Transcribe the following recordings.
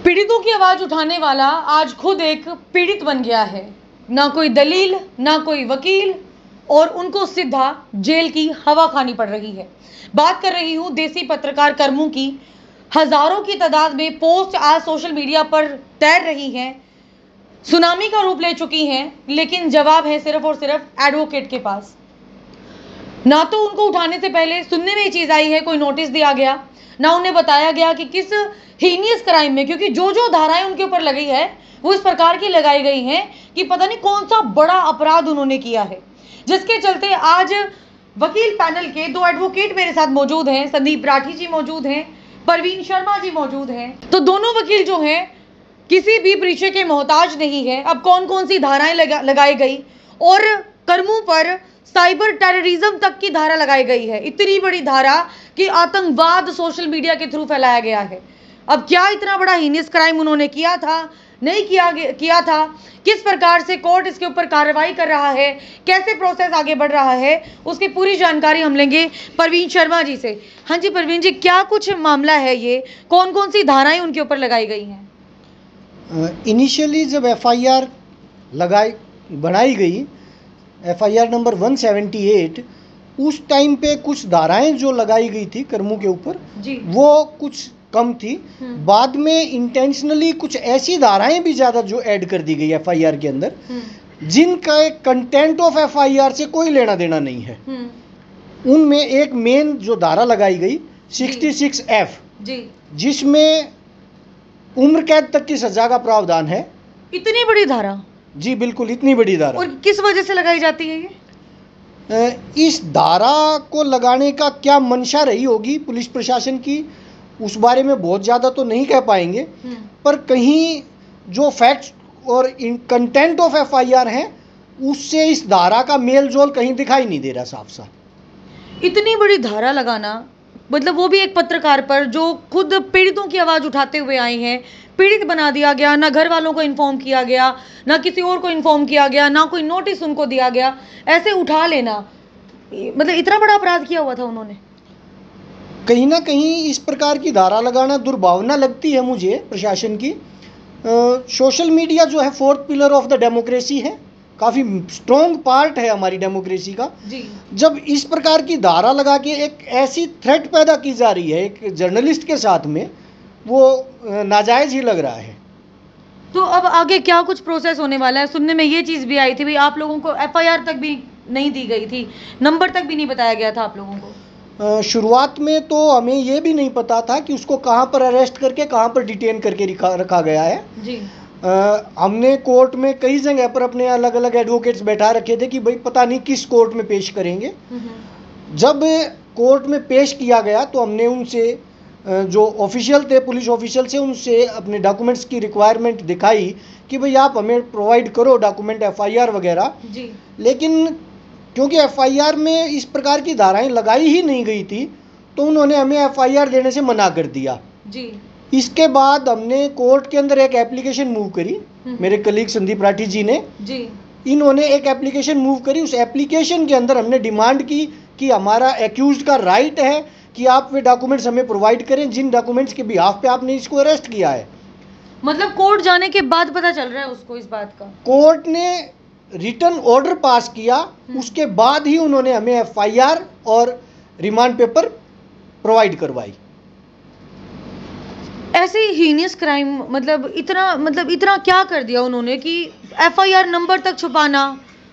पीड़ितों की आवाज उठाने वाला आज खुद एक पीड़ित बन गया है। ना कोई दलील, ना कोई वकील, और उनको सीधा जेल की हवा खानी पड़ रही है। बात कर रही हूं देसी पत्रकार कर्मू की। हजारों की तादाद में पोस्ट आज सोशल मीडिया पर तैर रही हैं, सुनामी का रूप ले चुकी हैं, लेकिन जवाब है सिर्फ और सिर्फ एडवोकेट के पास। ना तो उनको उठाने से पहले सुनने में ये चीज आई है कोई नोटिस दिया गया, ना उन्हें बताया गया कि किस हीनियस क्राइम में, क्योंकि जो जो धाराएं उनके ऊपर लगी है वो इस प्रकार की लगाई गई हैं कि पता नहीं कौन सा बड़ा अपराध उन्होंने किया है, जिसके चलते आज वकील पैनल के दो एडवोकेट मेरे साथ मौजूद हैं। संदीप राठी जी मौजूद हैं, परवीन शर्मा जी मौजूद हैं। तो दोनों वकील जो हैं किसी भी परिचय के मोहताज नहीं है। अब कौन कौन सी धाराएं लगाई गई और कर्मू पर साइबर टेररिज्म तक की धारा लगाई गई है, इतनी बड़ी धारा कि आतंकवाद सोशल मीडिया के थ्रू फैलाया गया है। अब क्या इतना बड़ा हीनियस क्राइम उन्होंने किया था, नहीं किया था, किस प्रकार से कोर्ट इसके ऊपर कार्रवाई कर रहा है, कैसे प्रोसेस आगे बढ़ रहा है, उसकी पूरी जानकारी हम लेंगे परवीन शर्मा जी से। हाँ जी परवीन जी, क्या कुछ मामला है ये, कौन कौन सी धाराएं उनके ऊपर लगाई गई हैं? इनिशियली जब एफआईआर बनाई गई, एफआईआर नंबर 178, उस टाइम पे कुछ धाराएं जो लगाई गई थी कर्मू के ऊपर वो कुछ कम थी। बाद में इंटेंशनली कुछ ऐसी धाराएं भी ज़्यादा जो ऐड कर दी गई एफआईआर के अंदर, जिनका कंटेंट ऑफ एफआईआर से कोई लेना देना नहीं है। उनमें एक मेन जो धारा लगाई गई 66F, जिसमें उम्र कैद तक की सजा का प्रावधान है। इतनी बड़ी धारा? जी बिल्कुल, इतनी बड़ी धारा। और किस वजह से लगाई जाती है ये? इस धारा को लगाने का क्या मंशा रही होगी पुलिस प्रशासन की, उस बारे में बहुत ज़्यादा तो नहीं कह पाएंगे, पर कहीं जो फैक्ट्स और कंटेंट ऑफ एफआईआर हैं उससे इस धारा का मेल जोल कहीं दिखाई नहीं दे रहा साफ साफ। इतनी बड़ी धारा लगाना, मतलब वो भी एक पत्रकार पर जो खुद पीड़ितों की आवाज़ उठाते हुए आए हैं, पीड़ित बना दिया गया। ना घर वालों को इन्फॉर्म किया गया, ना किसी और को इन्फॉर्म किया गया, ना कोई नोटिस उनको दिया गया। ऐसे उठा लेना, मतलब इतना बड़ा अपराध किया हुआ था उन्होंने। कहीं ना कहीं इस प्रकार की धारा लगाना दुर्भावना लगती है मुझे प्रशासन की। सोशल मीडिया जो है fourth pillar of the democracy है, काफ़ी स्ट्रॉन्ग पार्ट है हमारी डेमोक्रेसी का। जब इस प्रकार की धारा लगा के एक ऐसी थ्रेट पैदा की जा रही है एक जर्नलिस्ट के साथ में, वो नाजायज़ ही लग रहा है। तो अब आगे क्या कुछ प्रोसेस होने वाला है? सुनने में ये चीज़ भी आई थी भाई, आप लोगों को एफआईआर तक भी नहीं दी गई थी, नंबर तक भी नहीं बताया गया था आप लोगों को। शुरुआत में तो हमें ये भी नहीं पता था कि उसको कहाँ पर अरेस्ट करके कहाँ पर डिटेन करके रखा गया है जी। हमने कोर्ट में कई जगह पर अपने अलग अलग एडवोकेट्स बैठा रखे थे कि भाई पता नहीं किस कोर्ट में पेश करेंगे। जब कोर्ट में पेश किया गया तो हमने उनसे जो ऑफिशियल थे, पुलिस ऑफिशियल से, उनसे अपने डॉक्यूमेंट्स की रिक्वायरमेंट दिखाई कि भाई आप हमें प्रोवाइड करो डॉक्यूमेंट, एफआईआर वगैरह। लेकिन क्योंकि एफआईआर में इस प्रकार की धाराएं लगाई ही नहीं गई थी तो उन्होंने हमें एफआईआर देने से मना कर दिया जी। इसके बाद हमने कोर्ट के अंदर एक एप्लीकेशन मूव करी, मेरे कलीग संदीप राठी जी ने जी। इन्होंने एक एप्लीकेशन मूव करी। उस एप्लीकेशन के अंदर हमने डिमांड की कि हमारा एक्यूज्ड का राइट है कि आप वे डॉक्यूमेंट्स हमें प्रोवाइड करें जिन डॉक्यूमेंट्स के बिहाफ पे आपने इसको अरेस्ट किया है। मतलब कोर्ट जाने के बाद पता चल रहा है उसको इस बात का? कोर्ट ने रिटर्न ऑर्डर पास किया, उसके बाद ही उन्होंने हमें एफआईआर और रिमांड पेपर प्रोवाइड करवाई। ऐसे हीनियस क्राइम, मतलब इतना क्या कर दिया उन्होंने कि एफआईआर नंबर तक छुपाना।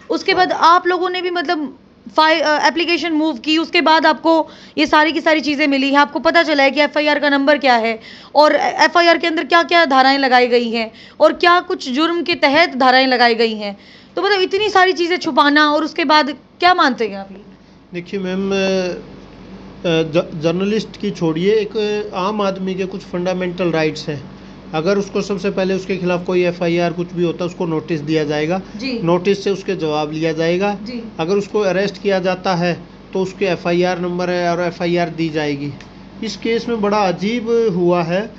उसके बाद आप लोगों ने भी मतलब एप्लीकेशन मूव की, उसके बाद आपको ये सारी की सारी चीज़ें मिली हैं, आपको पता चला है कि एफआईआर का नंबर क्या है और एफआईआर के अंदर क्या क्या धाराएं लगाई गई हैं और क्या कुछ जुर्म के तहत धाराएं लगाई गई हैं। तो मतलब इतनी सारी चीज़ें छुपाना, और उसके बाद क्या मानते हैं आप? देखिए मैम, जर्नलिस्ट की छोड़िए, एक आम आदमी के कुछ फंडामेंटल राइट्स हैं। अगर उसको सबसे पहले उसके खिलाफ कोई एफआईआर कुछ भी होता है उसको नोटिस दिया जाएगा, नोटिस से उसके जवाब लिया जाएगा। अगर उसको अरेस्ट किया जाता है तो उसके एफआईआर नंबर है और एफआईआर दी जाएगी। इस केस में बड़ा अजीब हुआ है।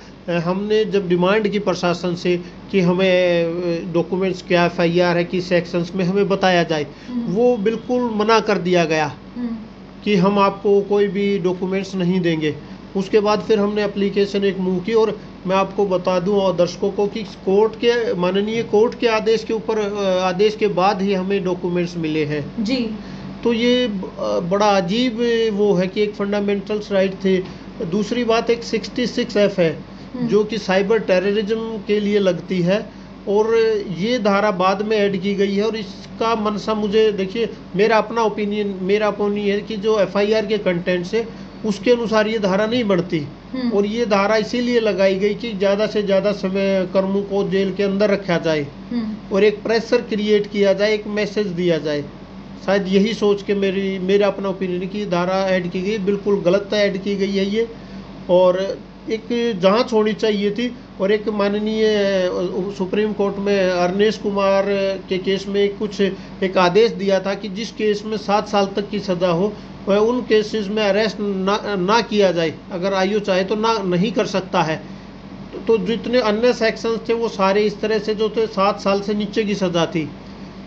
हमने जब डिमांड की प्रशासन से कि हमें डॉक्यूमेंट्स क्या एफआईआर है, किस सेक्शंस में हमें बताया जाए, वो बिल्कुल मना कर दिया गया कि हम आपको कोई भी डॉक्यूमेंट्स नहीं देंगे। उसके बाद फिर हमने एप्लीकेशन एक मूव की। और मैं आपको बता दूं और दर्शकों को कि कोर्ट के माननीय कोर्ट के आदेश के ऊपर आदेश के बाद ही हमें डॉक्यूमेंट्स मिले हैं जी। तो ये बड़ा अजीब वो है कि एक फंडामेंटल्स राइट थे। दूसरी बात एक 66F है जो कि साइबर टेररिज्म के लिए लगती है और ये धारा बाद में ऐड की गई है। और इसका मनसा मुझे देखिए मेरा अपना ओपिनियन है कि जो FIR के कंटेंट से उसके अनुसार ये धारा नहीं बढ़ती। और ये धारा इसीलिए लगाई गई कि ज़्यादा से ज़्यादा समय कर्मों को जेल के अंदर रखा जाए और एक प्रेशर क्रिएट किया जाए, एक मैसेज दिया जाए। शायद यही सोच के मेरा अपना ओपिनियन की धारा ऐड की गई, बिल्कुल गलत ऐड की गई है ये। और एक जांच होनी चाहिए थी। और एक माननीय सुप्रीम कोर्ट में अरनेश कुमार के केस में एक आदेश दिया था कि जिस केस में 7 साल तक की सज़ा हो वह उन केसेस में अरेस्ट ना किया जाए, अगर आयु चाहे तो नहीं कर सकता है। तो जितने अन्य सेक्शंस थे वो सारे इस तरह से जो थे 7 साल से नीचे की सज़ा थी।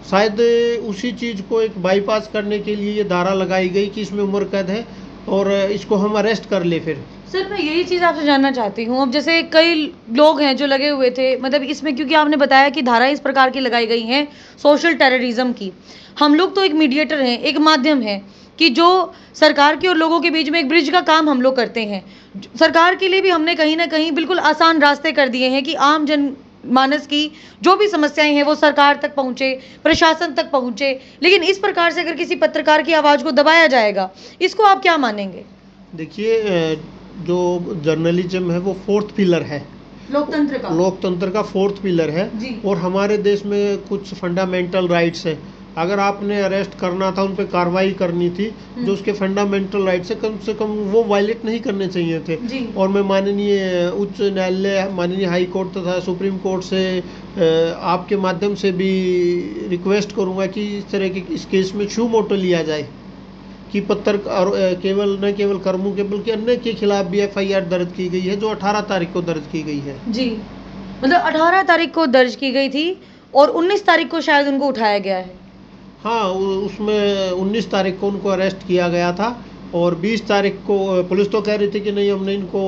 शायद उसी चीज़ को एक बाईपास करने के लिए ये धारा लगाई गई कि इसमें उम्र कैद है और इसको हम अरेस्ट कर ले। फिर सर मैं यही चीज़ आपसे जानना चाहती हूँ, अब जैसे कई लोग हैं जो लगे हुए थे, मतलब इसमें क्योंकि आपने बताया कि धारा इस प्रकार की लगाई गई हैं सोशल टेररिज्म की। हम लोग तो एक मीडिएटर हैं, एक माध्यम है कि जो सरकार के और लोगों के बीच में एक ब्रिज का काम हम लोग करते हैं। सरकार के लिए भी हमने कहीं ना कहीं बिल्कुल आसान रास्ते कर दिए हैं कि आम जन मानस की जो भी समस्याएं हैं वो सरकार तक पहुंचे, प्रशासन तक पहुंचे। लेकिन इस प्रकार से अगर किसी पत्रकार की आवाज़ को दबाया जाएगा, इसको आप क्या मानेंगे? देखिए जो जर्नलिज्म है वो 4th पिलर है, लोकतंत्र का 4th पिलर है। और हमारे देश में कुछ फंडामेंटल राइट्स हैं। अगर आपने अरेस्ट करना था, उन पे कार्रवाई करनी थी, जो उसके फंडामेंटल राइट्स से कम वो वायलेट नहीं करने चाहिए थे। और मैं माननीय उच्च न्यायालय, माननीय हाई कोर्ट तथा सुप्रीम कोर्ट से आपके माध्यम से भी रिक्वेस्ट करूंगा कि इस तरह के इस केस में छू मोटो लिया जाए कि पत्रकार न केवल कर्मों के बल्कि अन्य के खिलाफ भी FIR दर्ज की गई है, जो 18 तारीख को दर्ज की गई है। जी, मतलब 18 तारीख को दर्ज की गई थी और 19 तारीख को शायद उनको उठाया गया है। हाँ, उसमें 19 तारीख को उनको अरेस्ट किया गया था और 20 तारीख को पुलिस तो कह रही थी कि नहीं हमने इनको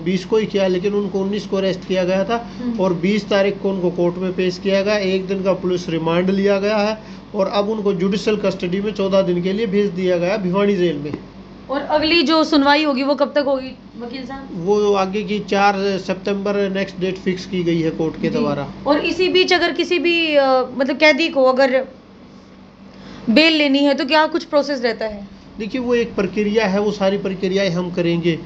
20 को ही किया, लेकिन उनको 19 को अरेस्ट किया गया था। और 20 तारीख को उनको कोर्ट में पेश किया गया, 1 दिन का पुलिस रिमांड लिया गया है और अब उनको जुडिशियल कस्टडी में 14 दिन के लिए भेज दिया गया भिवानी जेल में। और अगली जो सुनवाई होगी वो कब तक होगी वकील साहब? वो आगे की 4 सितंबर नेक्स्ट डेट फिक्स की गई है कोर्ट के द्वारा। और इसी बीच अगर किसी भी मतलब कैदी को अगर बेल लेनी है तो क्या कुछ प्रोसेस रहता है? देखिए वो एक प्रक्रिया है, वो सारी प्रक्रियाएं हम करेंगे।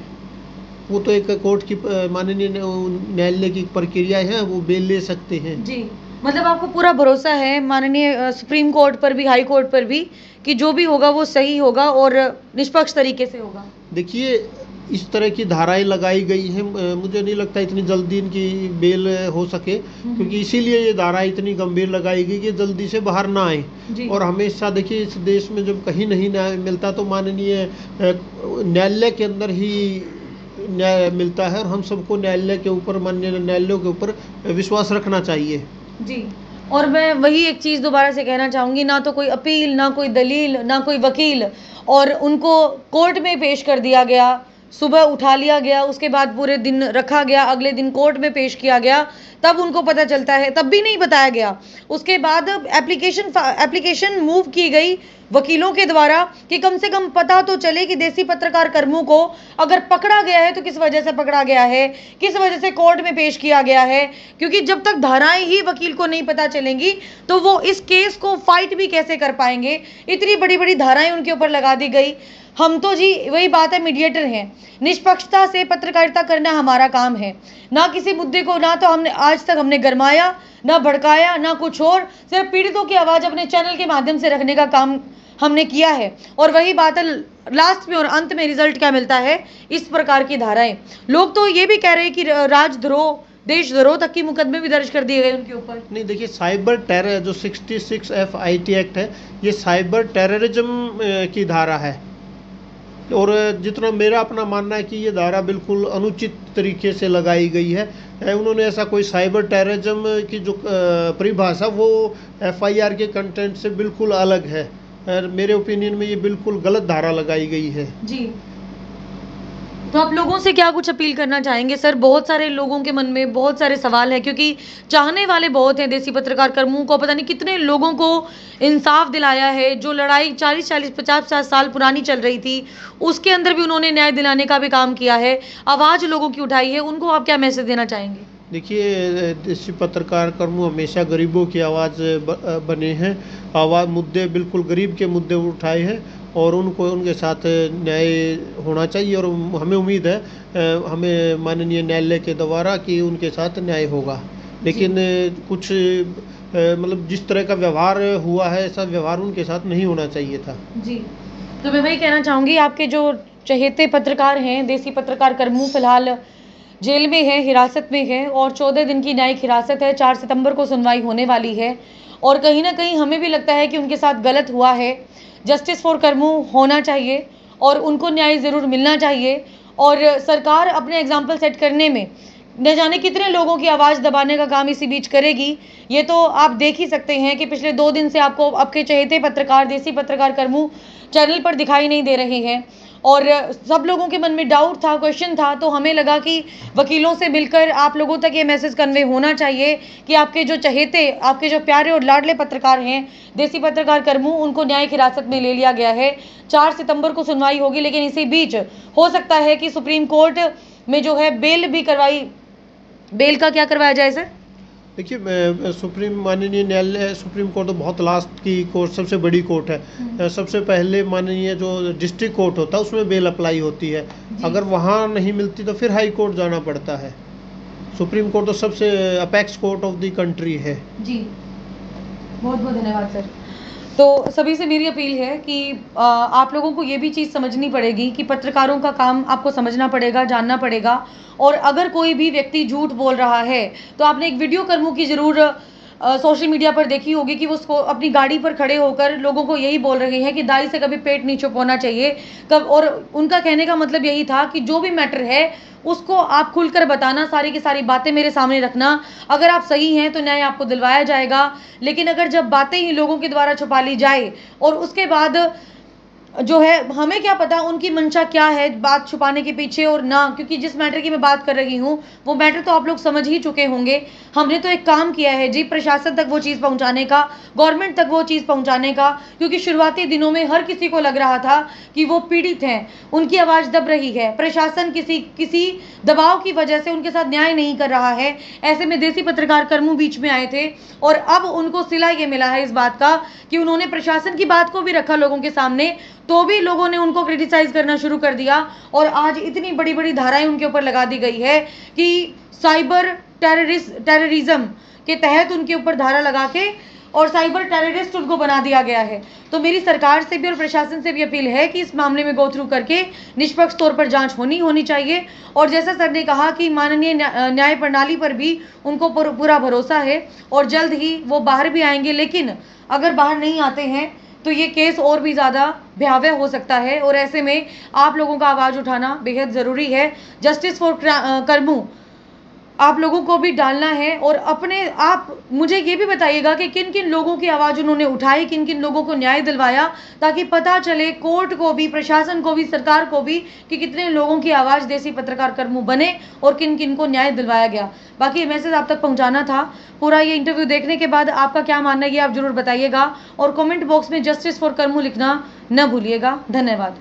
वो तो एक कोर्ट की माननीय न्यायालय की प्रक्रिया है, वो बेल ले सकते हैं। जी, मतलब आपको पूरा भरोसा है माननीय सुप्रीम कोर्ट पर भी, हाई कोर्ट पर भी, कि जो भी होगा वो सही होगा और निष्पक्ष तरीके से होगा? देखिए इस तरह की धाराएं लगाई गई हैं, मुझे नहीं लगता इतनी जल्दी इनकी बेल हो सके, क्योंकि इसीलिए ये धारा इतनी गंभीर लगाई गई कि जल्दी से बाहर ना आए। और हमेशा देखिए इस देश में जब कहीं नहीं न्याय मिलता तो माननीय न्यायालय के अंदर ही न्याय मिलता है और हम सबको न्यायालय के ऊपर, माननीय न्यायालयों के ऊपर विश्वास रखना चाहिए। जी, और मैं वही एक चीज़ दोबारा से कहना चाहूँगी, ना तो कोई अपील, ना कोई दलील, ना कोई वकील, और उनको कोर्ट में पेश कर दिया गया, सुबह उठा लिया गया, उसके बाद पूरे दिन रखा गया, अगले दिन कोर्ट में पेश किया गया, तब उनको पता चलता है, तब भी नहीं बताया गया। उसके बाद एप्लीकेशन मूव की गई वकीलों के द्वारा कि कम से कम पता तो चले कि देसी पत्रकार कर्मों को अगर पकड़ा गया है तो किस वजह से पकड़ा गया है, किस वजह से कोर्ट में पेश किया गया है। क्योंकि जब तक धाराएं ही वकील को नहीं पता चलेंगी तो वो इस केस को फाइट भी कैसे कर पाएंगे। इतनी बड़ी बड़ी धाराएं उनके ऊपर लगा दी गई। हम तो जी वही बात है, मीडिएटर हैं, निष्पक्षता से पत्रकारिता करना हमारा काम है। ना किसी मुद्दे को, ना तो हमने आज तक हमने गरमाया, ना भड़काया, ना कुछ और, सिर्फ पीड़ितों की आवाज़ अपने चैनल के माध्यम से रखने का काम हमने किया है। और वही बात है, लास्ट में और अंत में रिजल्ट क्या मिलता है, इस प्रकार की धाराएं। लोग तो ये भी कह रहे हैं कि राजद्रोह, देशद्रोह तक की मुकदमे भी दर्ज कर दिए गए उनके ऊपर। नहीं, देखिए साइबर टेरर जो 66F IT एक्ट है, ये साइबर टेररिज्म की धारा है। और जितना मेरा अपना मानना है कि ये धारा बिल्कुल अनुचित तरीके से लगाई गई है। उन्होंने ऐसा कोई साइबर टेररिज्म की जो परिभाषा वो FIR के कंटेंट से बिल्कुल अलग है। और मेरे ओपिनियन में ये बिल्कुल गलत धारा लगाई गई है। जी, तो आप लोगों से क्या कुछ अपील करना चाहेंगे सर? बहुत सारे लोगों के मन में बहुत सारे सवाल है, क्योंकि चाहने वाले बहुत हैं देसी पत्रकार कर्मों को। पता नहीं कितने लोगों को इंसाफ दिलाया है। जो लड़ाई 40-40, 50-50 साल पुरानी चल रही थी, उसके अंदर भी उन्होंने न्याय दिलाने का भी काम किया है, आवाज़ लोगों की उठाई है। उनको आप क्या मैसेज देना चाहेंगे? देखिए, देसी पत्रकार कर्म हमेशा गरीबों की आवाज़ बने हैं। आवाज़ मुद्दे बिल्कुल गरीब के मुद्दे उठाए हैं और उनको उनके साथ न्याय होना चाहिए। और हमें उम्मीद है हमें माननीय न्यायालय के द्वारा कि उनके साथ न्याय होगा। लेकिन कुछ मतलब जिस तरह का व्यवहार हुआ है, ऐसा व्यवहार उनके साथ नहीं होना चाहिए था। जी, तो मैं वही कहना चाहूँगी, आपके जो चहेते पत्रकार हैं, देसी पत्रकार कर्मू, फिलहाल जेल में है, हिरासत में है और 14 दिन की न्यायिक हिरासत है। 4 सितंबर को सुनवाई होने वाली है और कहीं ना कहीं हमें भी लगता है कि उनके साथ गलत हुआ है। जस्टिस फॉर कर्मू होना चाहिए और उनको न्याय ज़रूर मिलना चाहिए। और सरकार अपने एग्जाम्पल सेट करने में न जाने कितने लोगों की आवाज़ दबाने का काम इसी बीच करेगी। ये तो आप देख ही सकते हैं कि पिछले 2 दिन से आपको आपके चहेते पत्रकार, देसी पत्रकार कर्मू चैनल पर दिखाई नहीं दे रहे हैं और सब लोगों के मन में डाउट था, क्वेश्चन था। तो हमें लगा कि वकीलों से मिलकर आप लोगों तक ये मैसेज कन्वे होना चाहिए कि आपके जो चहेते, आपके जो प्यारे और लाडले पत्रकार हैं, देसी पत्रकार कर्मू, उनको न्यायिक हिरासत में ले लिया गया है। 4 सितंबर को सुनवाई होगी, लेकिन इसी बीच हो सकता है कि सुप्रीम कोर्ट में जो है बेल का क्या करवाया जाए सर? देखिए, माननीय न्यायालय, सुप्रीम कोर्ट तो बहुत लास्ट की कोर्ट, सबसे बड़ी कोर्ट है। सबसे पहले माननीय जो डिस्ट्रिक्ट कोर्ट होता है उसमें बेल अप्लाई होती है। अगर वहाँ नहीं मिलती तो फिर हाई कोर्ट जाना पड़ता है। सुप्रीम कोर्ट तो सबसे apex court of the country है। जी, बहुत बहुत धन्यवाद सर। तो सभी से मेरी अपील है कि आप लोगों को ये भी चीज़ समझनी पड़ेगी कि पत्रकारों का काम आपको समझना पड़ेगा, जानना पड़ेगा। और अगर कोई भी व्यक्ति झूठ बोल रहा है तो आपने एक वीडियो कर्मू की ज़रूर सोशल मीडिया पर देखी होगी कि वो उसको अपनी गाड़ी पर खड़े होकर लोगों को यही बोल रहे हैं कि दाई से कभी पेट नहीं छुपाना चाहिए और उनका कहने का मतलब यही था कि जो भी मैटर है उसको आप खुलकर बताना, सारी की सारी बातें मेरे सामने रखना। अगर आप सही हैं तो न्याय आपको दिलवाया जाएगा, लेकिन अगर जब बातें ही लोगों के द्वारा छुपा ली जाए और उसके बाद जो है हमें क्या पता उनकी मंशा क्या है बात छुपाने के पीछे और ना, क्योंकि जिस मैटर की मैं बात कर रही हूँ वो मैटर तो आप लोग समझ ही चुके होंगे। हमने तो एक काम किया है जी, प्रशासन तक वो चीज़ पहुँचाने का, गवर्नमेंट तक वो चीज़ पहुँचाने का, क्योंकि शुरुआती दिनों में हर किसी को लग रहा था कि वो पीड़ित हैं, उनकी आवाज़ दब रही है, प्रशासन किसी दबाव की वजह से उनके साथ न्याय नहीं कर रहा है। ऐसे में देसी पत्रकार कर्मू बीच में आए थे और अब उनको सिला ये मिला है इस बात का कि उन्होंने प्रशासन की बात को भी रखा लोगों के सामने, तो भी लोगों ने उनको क्रिटिसाइज करना शुरू कर दिया। और आज इतनी बड़ी बड़ी धाराएं उनके ऊपर लगा दी गई है कि साइबर टेररिज्म के तहत उनके ऊपर धारा लगा के और साइबर टेररिस्ट उनको बना दिया गया है। तो मेरी सरकार से भी और प्रशासन से भी अपील है कि इस मामले में गो थ्रू करके निष्पक्ष तौर पर जांच होनी चाहिए। और जैसा सर ने कहा कि माननीय न्याय प्रणाली पर भी उनको पूरा भरोसा है और जल्द ही वो बाहर भी आएंगे। लेकिन अगर बाहर नहीं आते हैं तो ये केस और भी ज़्यादा भयावह हो सकता है और ऐसे में आप लोगों का आवाज़ उठाना बेहद ज़रूरी है। जस्टिस फॉर कर्मू आप लोगों को भी डालना है और आप मुझे ये भी बताइएगा कि किन किन लोगों की आवाज़ उन्होंने उठाई, किन किन लोगों को न्याय दिलवाया, ताकि पता चले कोर्ट को भी, प्रशासन को भी, सरकार को भी कि कितने लोगों की आवाज़ देसी पत्रकार कर्मू बने और किन किन को न्याय दिलवाया गया। बाकी ये मैसेज आप तक पहुँचाना था। पूरा ये इंटरव्यू देखने के बाद आपका क्या मानना है ये आप जरूर बताइएगा और कॉमेंट बॉक्स में जस्टिस फॉर कर्मू लिखना न भूलिएगा। धन्यवाद।